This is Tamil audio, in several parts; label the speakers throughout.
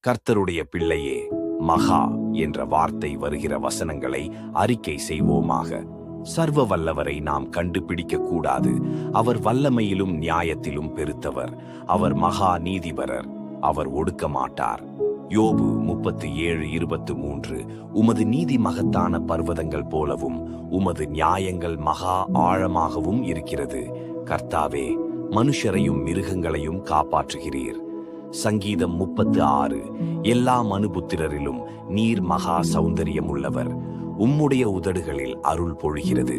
Speaker 1: கர்த்தருடைய பிள்ளையே, மகா என்ற வார்த்தை வருகிற வசனங்களை அறிக்கை செய்வோமாக. சர்வ வல்லவரை நாம் கண்டுபிடிக்க கூடாது. அவர் வல்லமையிலும் நியாயத்திலும் பெருத்தவர். அவர் மகா நீதிபரர். அவர் ஒடுக்க மாட்டார். யோபு 37:23. உமது நீதி மகத்தான பர்வதங்கள் போலவும் உமது நியாயங்கள் மகா ஆழமாகவும் இருக்கிறது. கர்த்தாவே, மனுஷரையும் மிருகங்களையும் காப்பாற்றுகிறீர். சங்கீதம் 36. எல்லா மனுபுத்திரரிலும் நீர் மகா சௌந்தரியம் உள்ளவர். உம்முடைய உதடுகளில் அருள் பொழிகிறது.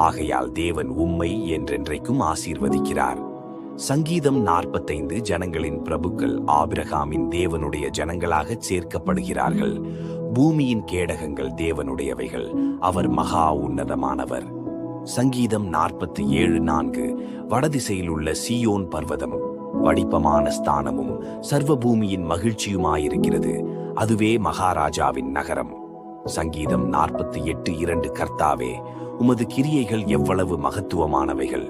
Speaker 1: ஆகையால் தேவன் உம்மை என்றென்றைக்கும் ஆசீர்வதிக்கிறார். சங்கீதம் 45. ஜனங்களின் பிரபுக்கள் ஆபிரகாமின் தேவனுடைய ஜனங்களாக சேர்க்கப்படுகிறார்கள். பூமியின் கேடகங்கள் தேவனுடையவைகள். அவர் மகா உன்னதமானவர். சங்கீதம் 47:4. வடதிசையில் உள்ள சீயோன் பர்வதம் வடிப்பமான ஸ்தானமும் சர்வ பூமியின் மகிழ்ச்சியுமாயிருக்கிறது. அதுவே மகாராஜாவின் நகரம். சங்கீதம் 48:2. கர்த்தாவே, உமது கிரியைகள் எவ்வளவு மகத்துவமானவைகள்!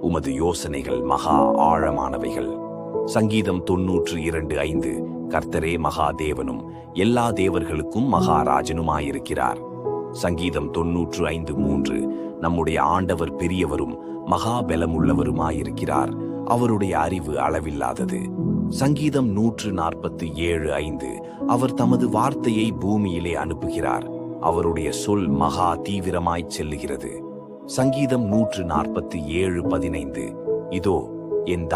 Speaker 1: உமது யோசனைகள் மகா ஆழமானவைகள். சங்கீதம் 92:5. கர்த்தரே மகா தேவனும் எல்லா தேவர்களுக்கும் மகாராஜனுமாயிருக்கிறார். சங்கீதம் 95:3. நம்முடைய ஆண்டவர் பெரியவரும் மகா பலமுள்ளவருமாயிருக்கிறார். அவருடைய அறிவு அளவில்லாதது. சங்கீதம் 147:5. அவர் தமது வார்த்தையை பூமியிலே அனுப்புகிறார். அவருடைய சொல் மகா தீவிரமாய்ச் செல்லுகிறது. சங்கீதம் 147:15. இதோ, என்